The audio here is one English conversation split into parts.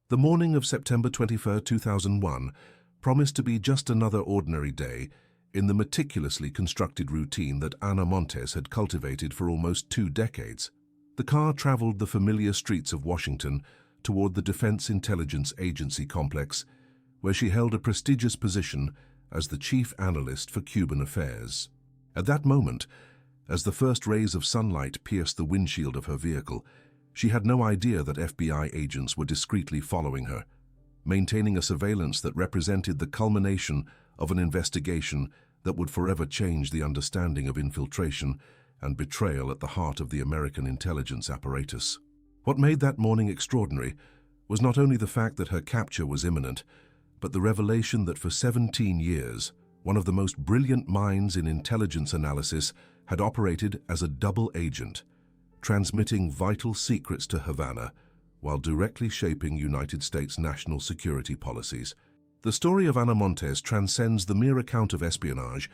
The morning of September 2001 promised to be just another ordinary day in the meticulously constructed routine that Ana Montes had cultivated for almost 2 decades. The car traveled the familiar streets of Washington toward the Defense Intelligence Agency complex, where she held a prestigious position as the chief analyst for Cuban affairs. At that moment, as the first rays of sunlight pierced the windshield of her vehicle, she had no idea that FBI agents were discreetly following her, maintaining a surveillance that represented the culmination of an investigation that would forever change the understanding of infiltration and betrayal at the heart of the American intelligence apparatus. What made that morning extraordinary was not only the fact that her capture was imminent, but the revelation that for 17 years, one of the most brilliant minds in intelligence analysis had operated as a double agent, transmitting vital secrets to Havana while directly shaping United States national security policies. The story of Ana Montes transcends the mere account of espionage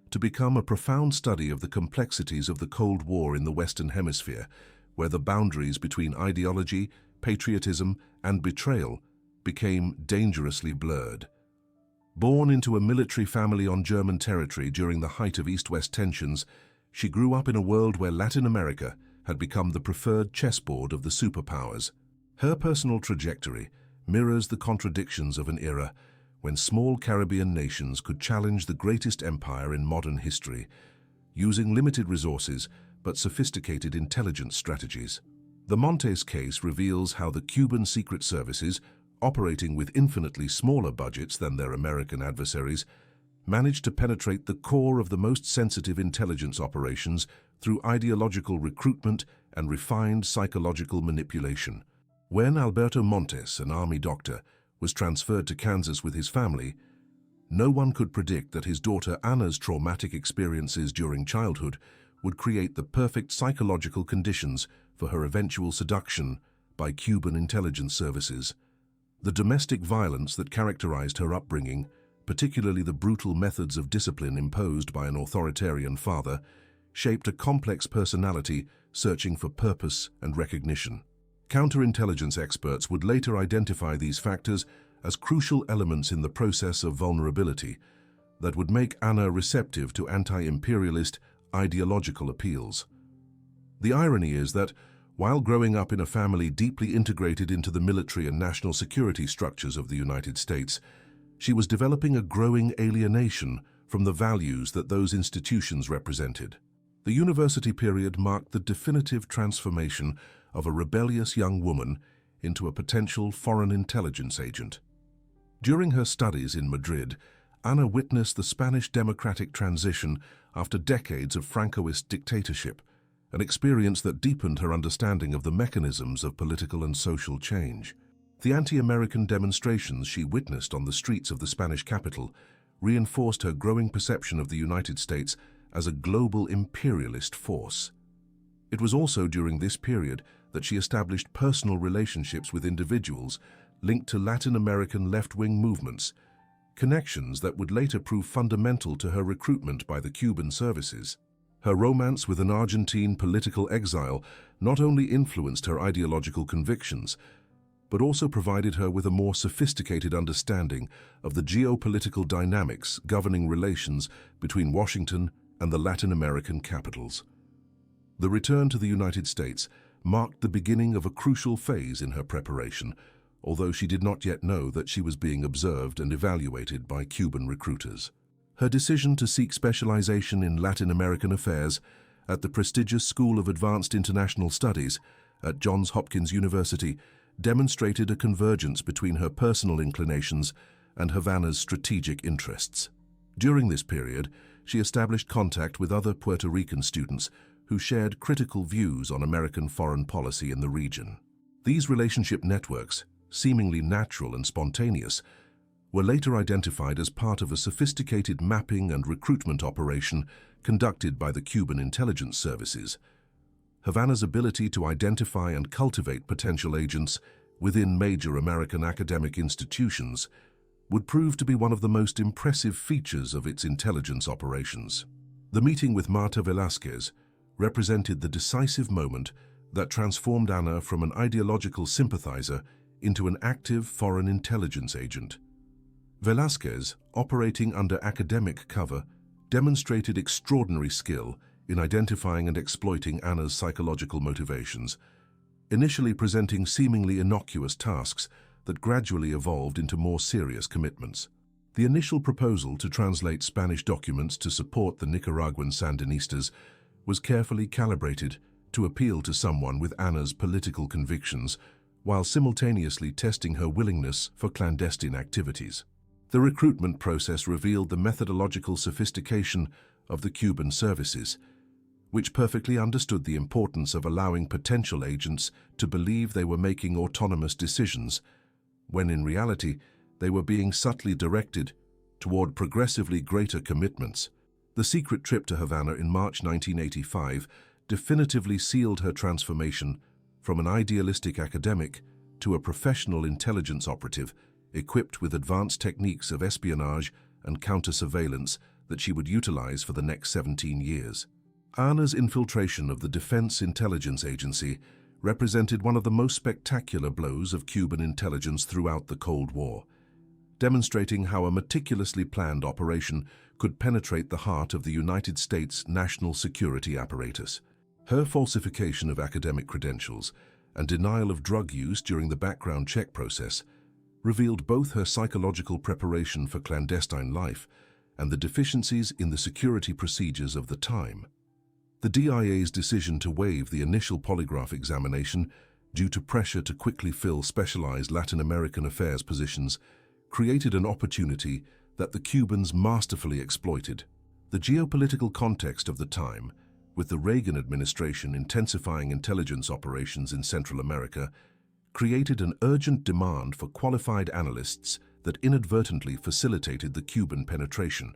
to become a profound study of the complexities of the Cold War in the Western Hemisphere, where the boundaries between ideology, patriotism, and betrayal became dangerously blurred. Born into a military family on German territory during the height of East-West tensions, she grew up in a world where Latin America had become the preferred chessboard of the superpowers. Her personal trajectory mirrors the contradictions of an era when small Caribbean nations could challenge the greatest empire in modern history, using limited resources but sophisticated intelligence strategies. The Montes case reveals how the Cuban secret services, operating with infinitely smaller budgets than their American adversaries, managed to penetrate the core of the most sensitive intelligence operations through ideological recruitment and refined psychological manipulation. When Alberto Montes, an army doctor, was transferred to Kansas with his family, no one could predict that his daughter Ana's traumatic experiences during childhood would create the perfect psychological conditions for her eventual seduction by Cuban intelligence services. The domestic violence that characterized her upbringing, particularly the brutal methods of discipline imposed by an authoritarian father, shaped a complex personality searching for purpose and recognition. Counterintelligence experts would later identify these factors as crucial elements in the process of vulnerability that would make Ana receptive to anti-imperialist ideological appeals. The irony is that, while growing up in a family deeply integrated into the military and national security structures of the United States, she was developing a growing alienation from the values that those institutions represented. The university period marked the definitive transformation of a rebellious young woman into a potential foreign intelligence agent. During her studies in Madrid, Ana witnessed the Spanish democratic transition after decades of Francoist dictatorship, an experience that deepened her understanding of the mechanisms of political and social change. The anti-American demonstrations she witnessed on the streets of the Spanish capital reinforced her growing perception of the United States as a global imperialist force. It was also during this period that she established personal relationships with individuals linked to Latin American left-wing movements, connections that would later prove fundamental to her recruitment by the Cuban services. Her romance with an Argentine political exile not only influenced her ideological convictions, but also provided her with a more sophisticated understanding of the geopolitical dynamics governing relations between Washington and the Latin American capitals. The return to the United States marked the beginning of a crucial phase in her preparation, although she did not yet know that she was being observed and evaluated by Cuban recruiters. Her decision to seek specialization in Latin American affairs at the prestigious School of Advanced International Studies at Johns Hopkins University demonstrated a convergence between her personal inclinations and Havana's strategic interests. During this period, she established contact with other Puerto Rican students who shared critical views on American foreign policy in the region. These relationship networks, seemingly natural and spontaneous, were later identified as part of a sophisticated mapping and recruitment operation conducted by the Cuban intelligence services. Havana's ability to identify and cultivate potential agents within major American academic institutions would prove to be one of the most impressive features of its intelligence operations. The meeting with Marta Velázquez represented the decisive moment that transformed Ana from an ideological sympathizer into an active foreign intelligence agent. Velázquez, operating under academic cover, demonstrated extraordinary skill in identifying and exploiting Anna's psychological motivations, initially presenting seemingly innocuous tasks that gradually evolved into more serious commitments. The initial proposal to translate Spanish documents to support the Nicaraguan Sandinistas was carefully calibrated to appeal to someone with Anna's political convictions, while simultaneously testing her willingness for clandestine activities. The recruitment process revealed the methodological sophistication of the Cuban services, which perfectly understood the importance of allowing potential agents to believe they were making autonomous decisions, when in reality they were being subtly directed toward progressively greater commitments. The secret trip to Havana in March 1985 definitively sealed her transformation from an idealistic academic to a professional intelligence operative equipped with advanced techniques of espionage and counter-surveillance that she would utilize for the next 17 years. Anna's infiltration of the Defense Intelligence Agency represented one of the most spectacular blows of Cuban intelligence throughout the Cold War, demonstrating how a meticulously planned operation could penetrate the heart of the United States national security apparatus. Her falsification of academic credentials and denial of drug use during the background check process revealed both her psychological preparation for clandestine life and the deficiencies in the security procedures of the time. The DIA's decision to waive the initial polygraph examination due to pressure to quickly fill specialized Latin American affairs positions created an opportunity that the Cubans masterfully exploited. The geopolitical context of the time, with the Reagan administration intensifying intelligence operations in Central America, created an urgent demand for qualified analysts that inadvertently facilitated the Cuban penetration.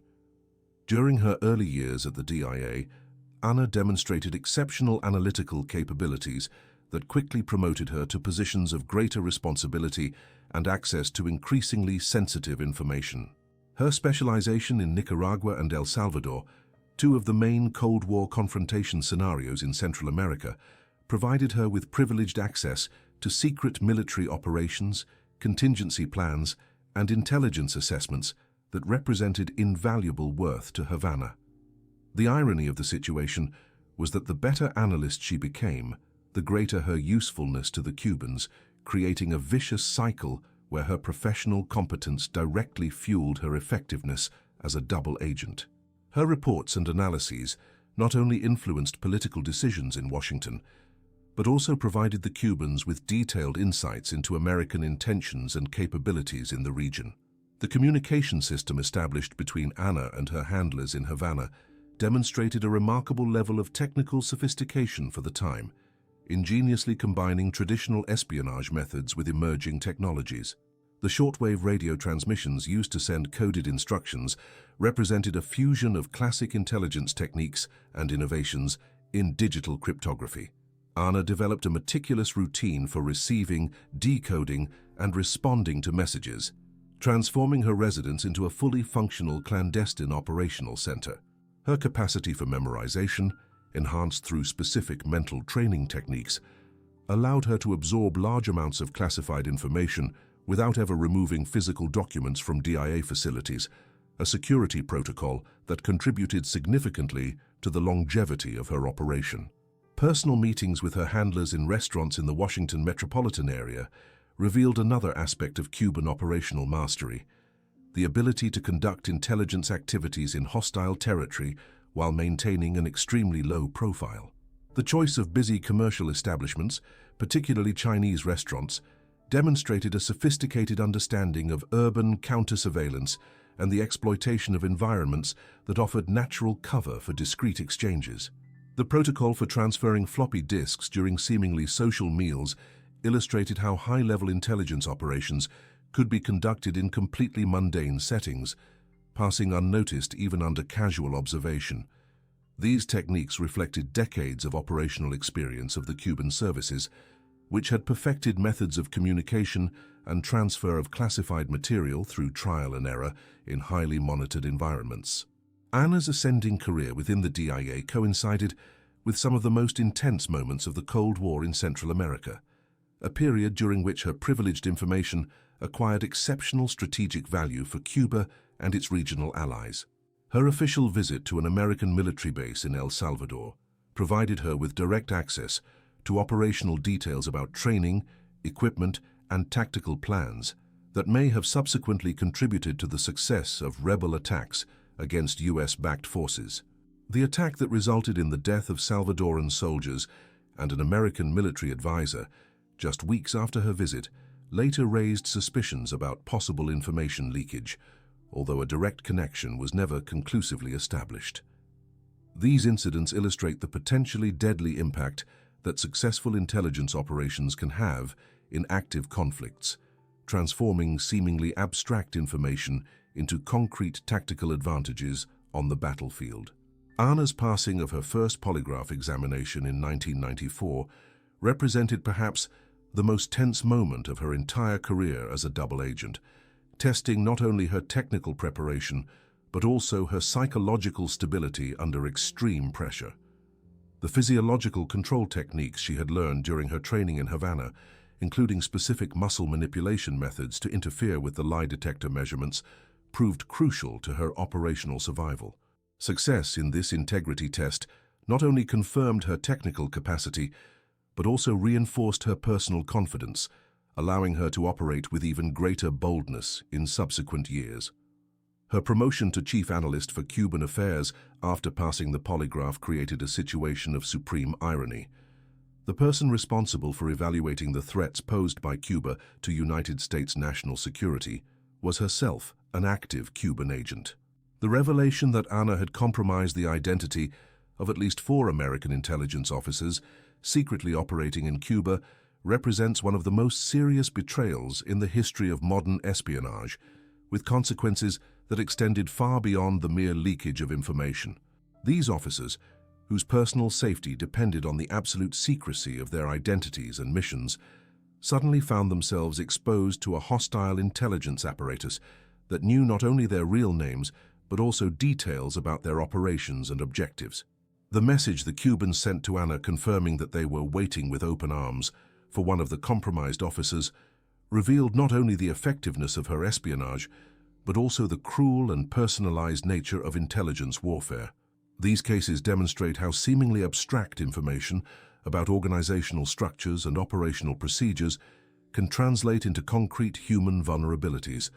During her early years at the DIA, Anna demonstrated exceptional analytical capabilities that quickly promoted her to positions of greater responsibility and access to increasingly sensitive information. Her specialization in Nicaragua and El Salvador, two of the main Cold War confrontation scenarios in Central America, provided her with privileged access to secret military operations, contingency plans, and intelligence assessments that represented invaluable worth to Havana. The irony of the situation was that the better analyst she became, the greater her usefulness to the Cubans, creating a vicious cycle where her professional competence directly fueled her effectiveness as a double agent. Her reports and analyses not only influenced political decisions in Washington, but also provided the Cubans with detailed insights into American intentions and capabilities in the region. The communication system established between Anna and her handlers in Havana demonstrated a remarkable level of technical sophistication for the time, ingeniously combining traditional espionage methods with emerging technologies. The shortwave radio transmissions used to send coded instructions represented a fusion of classic intelligence techniques and innovations in digital cryptography. Anna developed a meticulous routine for receiving, decoding, and responding to messages, transforming her residence into a fully functional clandestine operational center. Her capacity for memorization, enhanced through specific mental training techniques, allowed her to absorb large amounts of classified information without ever removing physical documents from DIA facilities, a security protocol that contributed significantly to the longevity of her operation. Personal meetings with her handlers in restaurants in the Washington metropolitan area revealed another aspect of Cuban operational mastery: the ability to conduct intelligence activities in hostile territory while maintaining an extremely low profile. The choice of busy commercial establishments, particularly Chinese restaurants, demonstrated a sophisticated understanding of urban counter-surveillance and the exploitation of environments that offered natural cover for discrete exchanges. The protocol for transferring floppy disks during seemingly social meals illustrated how high-level intelligence operations could be conducted in completely mundane settings, passing unnoticed even under casual observation. These techniques reflected decades of operational experience of the Cuban services, which had perfected methods of communication and transfer of classified material through trial and error in highly monitored environments. Anna's ascending career within the DIA coincided with some of the most intense moments of the Cold War in Central America. a period during which her privileged information acquired exceptional strategic value for Cuba and its regional allies. Her official visit to an American military base in El Salvador provided her with direct access to operational details about training, equipment, and tactical plans that may have subsequently contributed to the success of rebel attacks against US-backed forces. The attack that resulted in the death of Salvadoran soldiers and an American military advisor just weeks after her visit later raised suspicions about possible information leakage, although a direct connection was never conclusively established. These incidents illustrate the potentially deadly impact that successful intelligence operations can have in active conflicts, transforming seemingly abstract information into concrete tactical advantages on the battlefield. Anna's passing of her first polygraph examination in 1994 represented perhaps the most tense moment of her entire career as a double agent, testing not only her technical preparation but also her psychological stability under extreme pressure. The physiological control techniques she had learned during her training in Havana, including specific muscle manipulation methods to interfere with the lie detector measurements, proved crucial to her operational survival. Success in this integrity test not only confirmed her technical capacity, but also reinforced her personal confidence, allowing her to operate with even greater boldness in subsequent years. Her promotion to chief analyst for Cuban affairs after passing the polygraph created a situation of supreme irony. The person responsible for evaluating the threats posed by Cuba to United States national security was herself an active Cuban agent. The revelation that Anna had compromised the identity of at least 4 American intelligence officers secretly operating in Cuba represents one of the most serious betrayals in the history of modern espionage, with consequences that extended far beyond the mere leakage of information. These officers, whose personal safety depended on the absolute secrecy of their identities and missions, suddenly found themselves exposed to a hostile intelligence apparatus that knew not only their real names, but also details about their operations and objectives. The message the Cubans sent to Anna confirming that they were waiting with open arms for one of the compromised officers revealed not only the effectiveness of her espionage, but also the cruel and personalized nature of intelligence warfare. These cases demonstrate how seemingly abstract information about organizational structures and operational procedures can translate into concrete human vulnerabilities,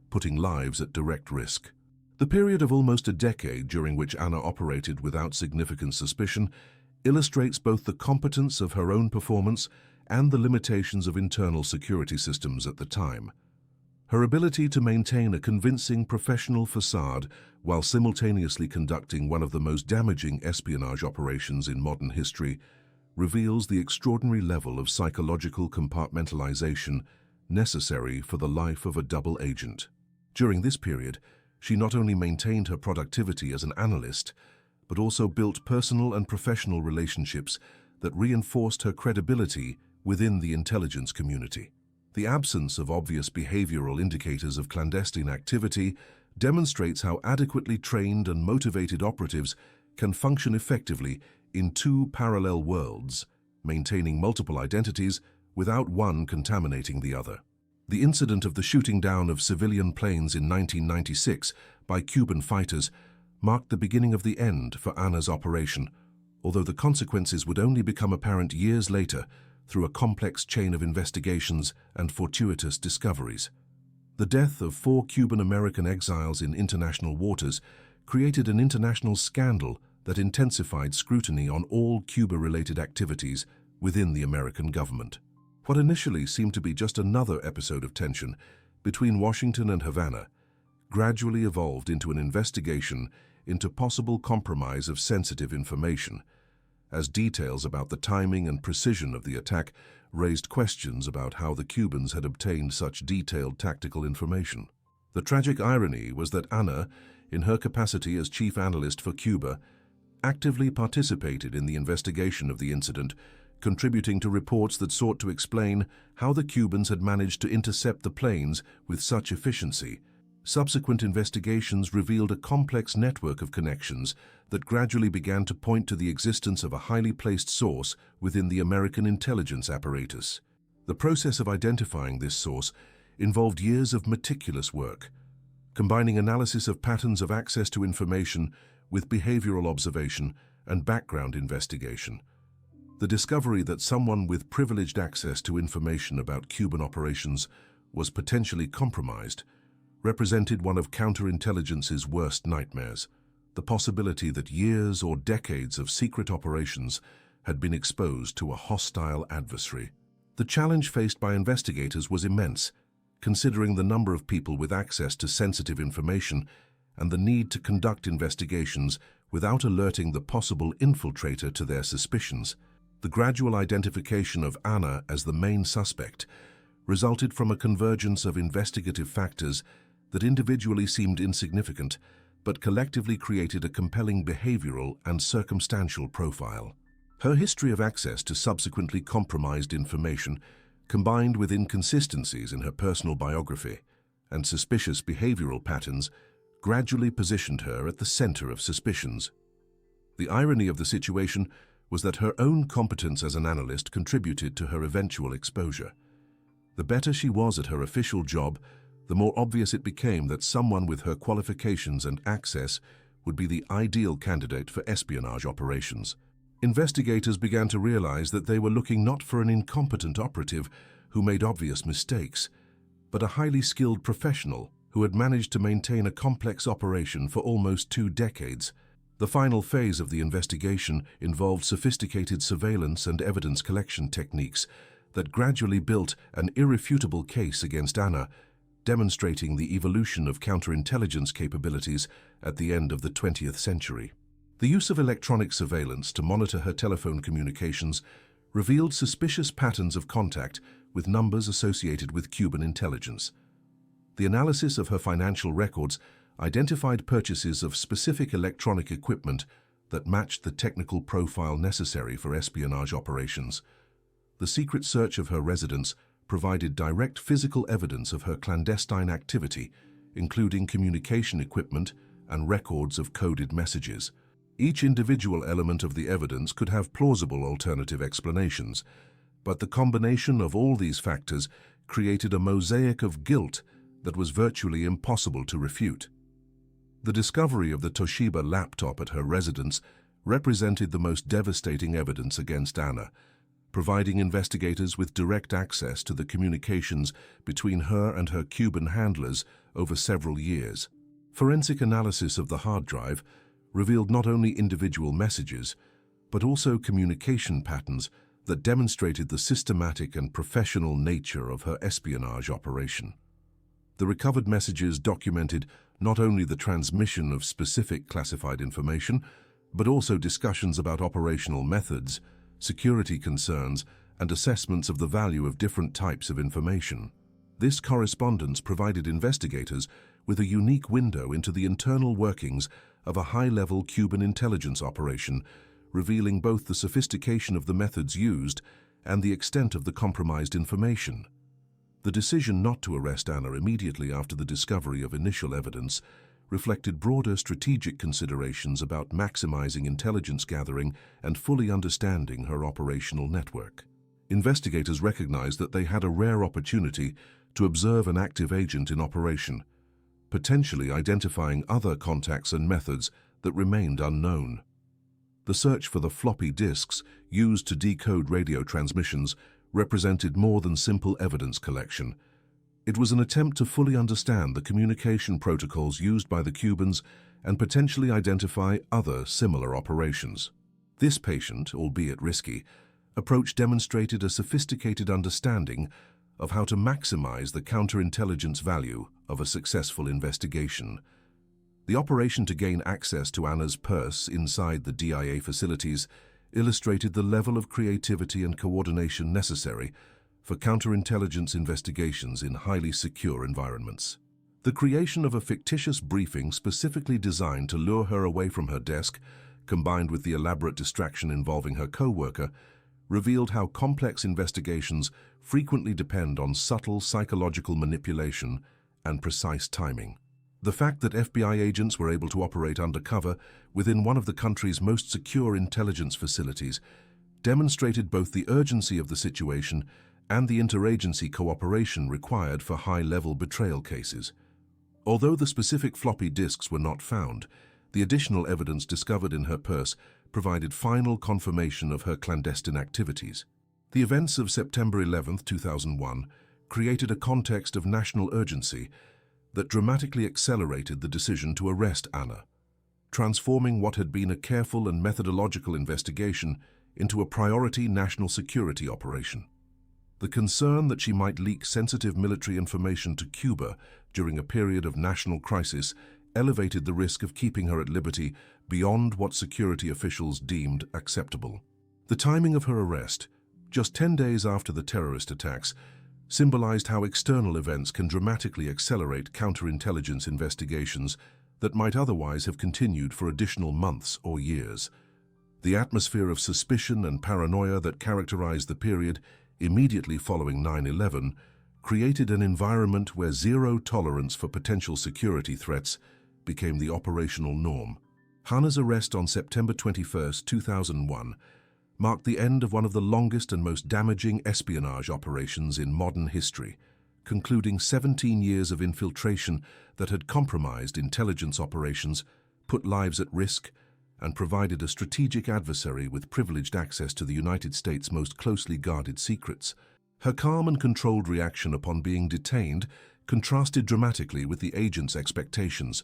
putting lives at direct risk. The period of almost a decade during which Anna operated without significant suspicion illustrates both the competence of her own performance and the limitations of internal security systems at the time. Her ability to maintain a convincing professional facade while simultaneously conducting one of the most damaging espionage operations in modern history reveals the extraordinary level of psychological compartmentalization necessary for the life of a double agent. During this period, she not only maintained her productivity as an analyst, but also built personal and professional relationships that reinforced her credibility within the intelligence community. The absence of obvious behavioral indicators of clandestine activity demonstrates how adequately trained and motivated operatives can function effectively in 2 parallel worlds, maintaining multiple identities without one contaminating the other. The incident of the shooting down of civilian planes in 1996 by Cuban fighters marked the beginning of the end for Anna's operation, although the consequences would only become apparent years later through a complex chain of investigations and fortuitous discoveries. The death of 4 Cuban-American exiles in international waters created an international scandal that intensified scrutiny on all Cuba-related activities within the American government. What initially seemed to be just another episode of tension between Washington and Havana gradually evolved into an investigation into possible compromise of sensitive information, as details about the timing and precision of the attack raised questions about how the Cubans had obtained such detailed tactical information. The tragic irony was that Anna, in her capacity as chief analyst for Cuba, actively participated in the investigation of the incident, contributing to reports that sought to explain how the Cubans had managed to intercept the planes with such efficiency. Subsequent investigations revealed a complex network of connections that gradually began to point to the existence of a highly placed source within the American intelligence apparatus. The process of identifying this source involved years of meticulous work, combining analysis of patterns of access to information with behavioral observation and background investigation. The discovery that someone with privileged access to information about Cuban operations was potentially compromised represented one of counterintelligence's worst nightmares, the possibility that years or decades of secret operations had been exposed to a hostile adversary. The challenge faced by investigators was immense, considering the number of people with access to sensitive information and the need to conduct investigations without alerting the possible infiltrator to their suspicions. The gradual identification of Anna as the main suspect resulted from a convergence of investigative factors that individually seemed insignificant, but collectively created a compelling behavioral and circumstantial profile. Her history of access to subsequently compromised information, combined with inconsistencies in her personal biography and suspicious behavioral patterns, gradually positioned her at the center of suspicions. The irony of the situation was that her own competence as an analyst contributed to her eventual exposure. The better she was at her official job, the more obvious it became that someone with her qualifications and access would be the ideal candidate for espionage operations. Investigators began to realize that they were looking not for an incompetent operative who made obvious mistakes, but a highly skilled professional who had managed to maintain a complex operation for almost 2 decades. The final phase of the investigation involved sophisticated surveillance and evidence collection techniques that gradually built an irrefutable case against Anna, demonstrating the evolution of counterintelligence capabilities at the end of the 20th century. The use of electronic surveillance to monitor her telephone communications revealed suspicious patterns of contact with numbers associated with Cuban intelligence. The analysis of her financial records identified purchases of specific electronic equipment that matched the technical profile necessary for espionage operations. The secret search of her residence provided direct physical evidence of her clandestine activity, including communication equipment and records of coded messages. Each individual element of the evidence could have plausible alternative explanations, but the combination of all these factors created a mosaic of guilt that was virtually impossible to refute. The discovery of the Toshiba laptop at her residence represented the most devastating evidence against Anna, providing investigators with direct access to the communications between her and her Cuban handlers over several years. Forensic analysis of the hard drive revealed not only individual messages, but also communication patterns that demonstrated the systematic and professional nature of her espionage operation. The recovered messages documented not only the transmission of specific classified information, but also discussions about operational methods, security concerns, and assessments of the value of different types of information. This correspondence provided investigators with a unique window into the internal workings of a high-level Cuban intelligence operation, revealing both the sophistication of the methods used and the extent of the compromised information. The decision not to arrest Anna immediately after the discovery of initial evidence reflected broader strategic considerations about maximizing intelligence gathering and fully understanding her operational network. Investigators recognized that they had a rare opportunity to observe an active agent in operation, potentially identifying other contacts and methods that remained unknown. The search for the floppy disks used to decode radio transmissions represented more than simple evidence collection. It was an attempt to fully understand the communication protocols used by the Cubans and potentially identify other similar operations. This patient, albeit risky, approach demonstrated a sophisticated understanding of how to maximize the counterintelligence value of a successful investigation. The operation to gain access to Anna's purse inside the DIA facilities illustrated the level of creativity and coordination necessary for counterintelligence investigations in highly secure environments. The creation of a fictitious briefing specifically designed to lure her away from her desk, combined with the elaborate distraction involving her co-worker, revealed how complex investigations frequently depend on subtle psychological manipulation and precise timing. The fact that FBI agents were able to operate undercover within one of the country's most secure intelligence facilities demonstrated both the urgency of the situation and the interagency cooperation required for high-level betrayal cases. Although the specific floppy disks were not found, the additional evidence discovered in her purse provided final confirmation of her clandestine activities. The events of September 11, 2001, created a context of national urgency that dramatically accelerated the decision to arrest Anna, transforming what had been a careful and methodological investigation into a priority national security operation. The concern that she might leak sensitive military information to Cuba during a period of national crisis elevated the risk of keeping her at liberty beyond what security officials deemed acceptable. The timing of her arrest, just 10 days after the terrorist attacks, symbolized how external events can dramatically accelerate counterintelligence investigations that might otherwise have continued for additional months or years. The atmosphere of suspicion and paranoia that characterized the period immediately following 9/11 created an environment where zero tolerance for potential security threats became the operational norm. Anna's arrest on September 21, 2001, marked the end of one of the longest and most damaging espionage operations in modern history, concluding 17 years of infiltration that had compromised intelligence operations, put lives at risk, and provided a strategic adversary with privileged access to the United States' most closely guarded secrets. Her calm and controlled reaction upon being detained contrasted dramatically with the agent's expectations,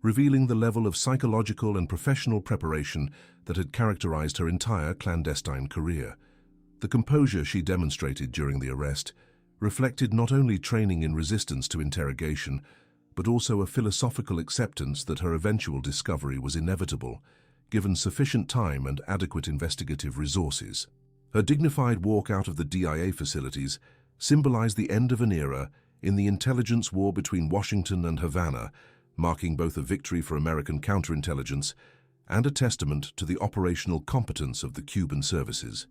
revealing the level of psychological and professional preparation that had characterized her entire clandestine career. The composure she demonstrated during the arrest reflected not only training in resistance to interrogation, but also a philosophical acceptance that her eventual discovery was inevitable, given sufficient time and adequate investigative resources. Her dignified walk out of the DIA facilities symbolized the end of an era in the intelligence war between Washington and Havana, marking both a victory for American counterintelligence and a testament to the operational competence of the Cuban services.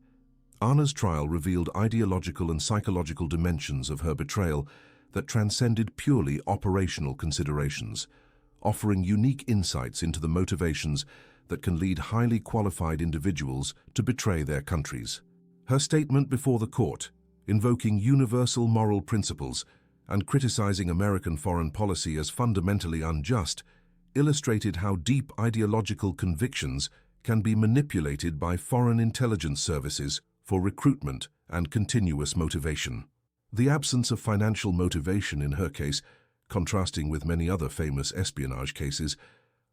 Anna's trial revealed ideological and psychological dimensions of her betrayal that transcended purely operational considerations, offering unique insights into the motivations that can lead highly qualified individuals to betray their countries. Her statement before the court, invoking universal moral principles and criticizing American foreign policy as fundamentally unjust, illustrated how deep ideological convictions can be manipulated by foreign intelligence services for recruitment and continuous motivation. The absence of financial motivation in her case, contrasting with many other famous espionage cases,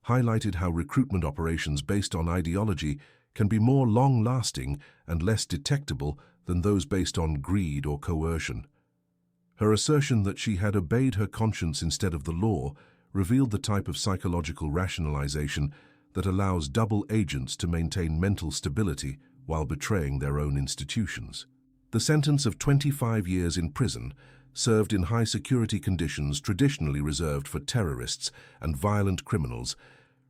highlighted how recruitment operations based on ideology can be more long-lasting and less detectable than those based on greed or coercion. Her assertion that she had obeyed her conscience instead of the law revealed the type of psychological rationalization that allows double agents to maintain mental stability while betraying their own institutions. The sentence of 25 years in prison, served in high-security conditions traditionally reserved for terrorists and violent criminals,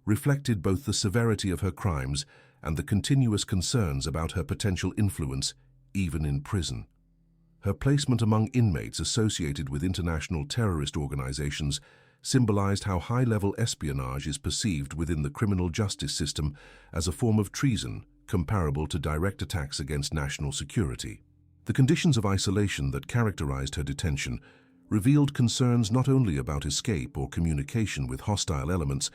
reflected both the severity of her crimes and the continuous concerns about her potential influence even in prison. Her placement among inmates associated with international terrorist organizations symbolized how high-level espionage is perceived within the criminal justice system as a form of treason comparable to direct attacks against national security. The conditions of isolation that characterized her detention revealed concerns not only about escape or communication with hostile elements,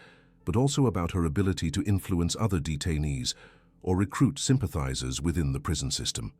but also about her ability to influence other detainees or recruit sympathizers within the prison system.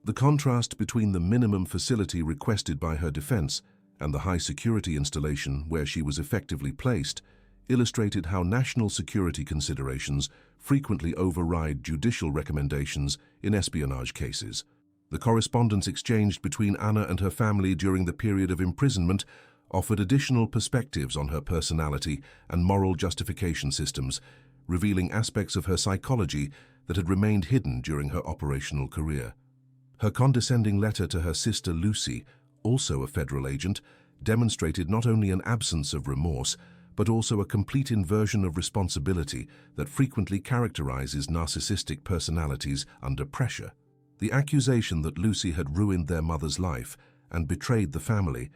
The contrast between the minimum facility requested by her defense and the high-security installation where she was effectively placed illustrated how national security considerations frequently override judicial recommendations in espionage cases. The correspondence exchanged between Anna and her family during the period of imprisonment offered additional perspectives on her personality and moral justification systems, revealing aspects of her psychology that had remained hidden during her operational career. Her condescending letter to her sister Lucy, also a federal agent, demonstrated not only an absence of remorse, but also a complete inversion of responsibility that frequently characterizes narcissistic personalities under pressure. The accusation that Lucy had ruined their mother's life and betrayed the family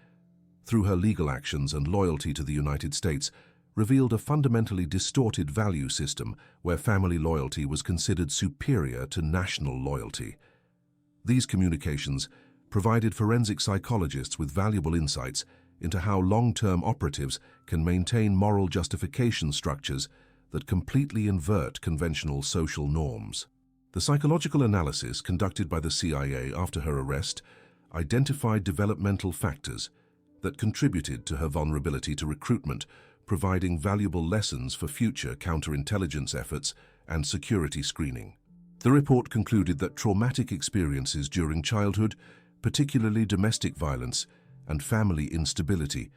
through her legal actions and loyalty to the United States revealed a fundamentally distorted value system where family loyalty was considered superior to national loyalty. These communications, provided forensic psychologists with valuable insights into how long-term operatives can maintain moral justification structures that completely invert conventional social norms. The psychological analysis conducted by the CIA after her arrest identified developmental factors that contributed to her vulnerability to recruitment, providing valuable lessons for future counterintelligence efforts and security screening. The report concluded that traumatic experiences during childhood, particularly domestic violence and family instability,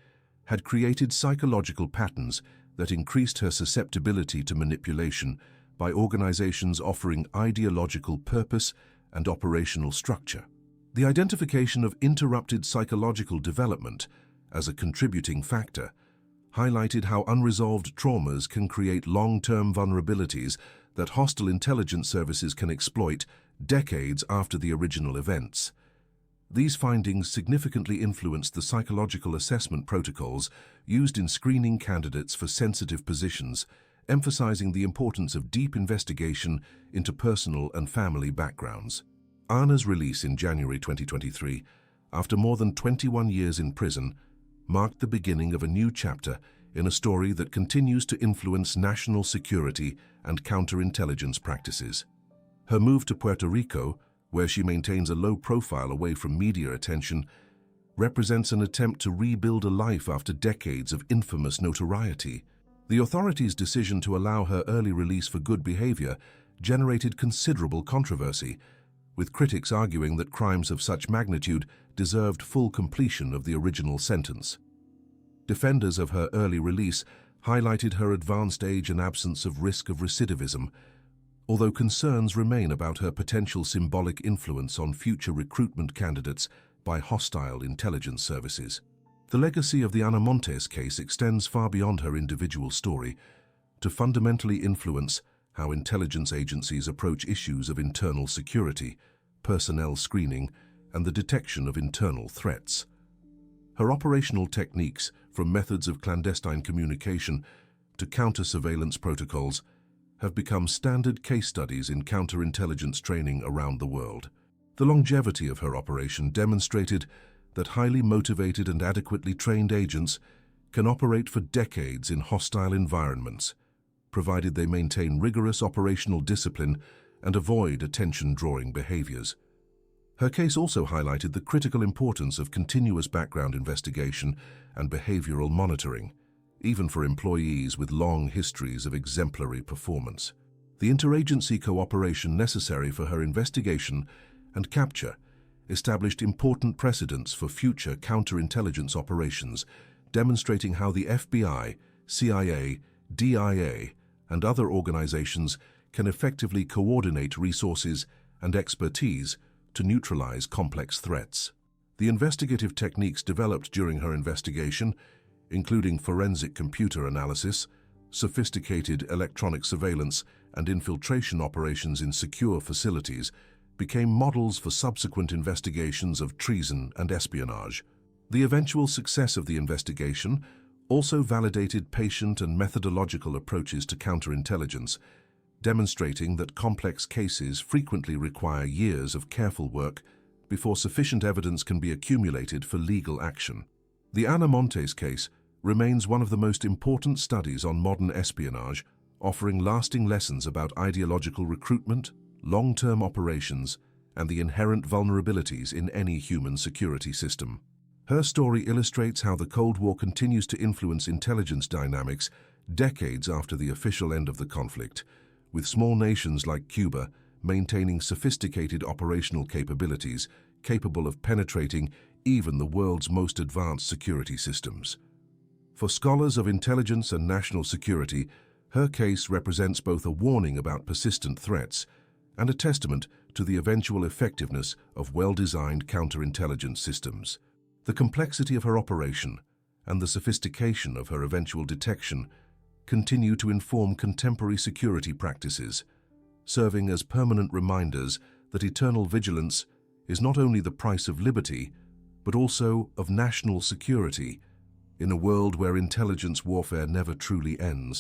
had created psychological patterns that increased her susceptibility to manipulation by organizations offering ideological purpose and operational structure. The identification of interrupted psychological development as a contributing factor highlighted how unresolved traumas can create long-term vulnerabilities that hostile intelligence services can exploit decades after the original events. These findings significantly influenced the psychological assessment protocols used in screening candidates for sensitive positions, emphasizing the importance of deep investigation into personal and family backgrounds. Anna's release in January 2023, after more than 21 years in prison, marked the beginning of a new chapter in a story that continues to influence national security and counterintelligence practices. Her move to Puerto Rico, where she maintains a low profile away from media attention, represents an attempt to rebuild a life after decades of infamous notoriety. The authorities' decision to allow her early release for good behavior generated considerable controversy, with critics arguing that crimes of such magnitude deserved full completion of the original sentence. Defenders of her early release highlighted her advanced age and absence of risk of recidivism, although concerns remain about her potential symbolic influence on future recruitment candidates by hostile intelligence services. The legacy of the Ana Montes case extends far beyond her individual story to fundamentally influence how intelligence agencies approach issues of internal security, personnel screening, and the detection of internal threats. Her operational techniques, from methods of clandestine communication to counter-surveillance protocols, have become standard case studies in counterintelligence training around the world. The longevity of her operation demonstrated that highly motivated and adequately trained agents can operate for decades in hostile environments, provided they maintain rigorous operational discipline and avoid attention-drawing behaviors. Her case also highlighted the critical importance of continuous background investigation and behavioral monitoring, even for employees with long histories of exemplary performance. The interagency cooperation necessary for her investigation and capture established important precedents for future counterintelligence operations, demonstrating how the FBI, CIA, DIA, and other organizations can effectively coordinate resources and expertise to neutralize complex threats. The investigative techniques developed during her investigation, including forensic computer analysis, sophisticated electronic surveillance, and infiltration operations in secure facilities, became models for subsequent investigations of treason and espionage. The eventual success of the investigation also validated patient and methodological approaches to counterintelligence, demonstrating that complex cases frequently require years of careful work before sufficient evidence can be accumulated for legal action. The Ana Montes case remains one of the most important studies on modern espionage, offering lasting lessons about ideological recruitment, long-term operations, and the inherent vulnerabilities in any human security system. Her story illustrates how the Cold War continues to influence intelligence dynamics decades after the official end of the conflict, with small nations like Cuba maintaining sophisticated operational capabilities capable of penetrating even the world's most advanced security systems. For scholars of intelligence and national security, her case represents both a warning about persistent threats and a testament to the eventual effectiveness of well-designed counterintelligence systems. The complexity of her operation and the sophistication of her eventual detection continue to inform contemporary security practices, serving as permanent reminders that eternal vigilance is not only the price of liberty, but also of national security in a world where intelligence warfare never truly ends.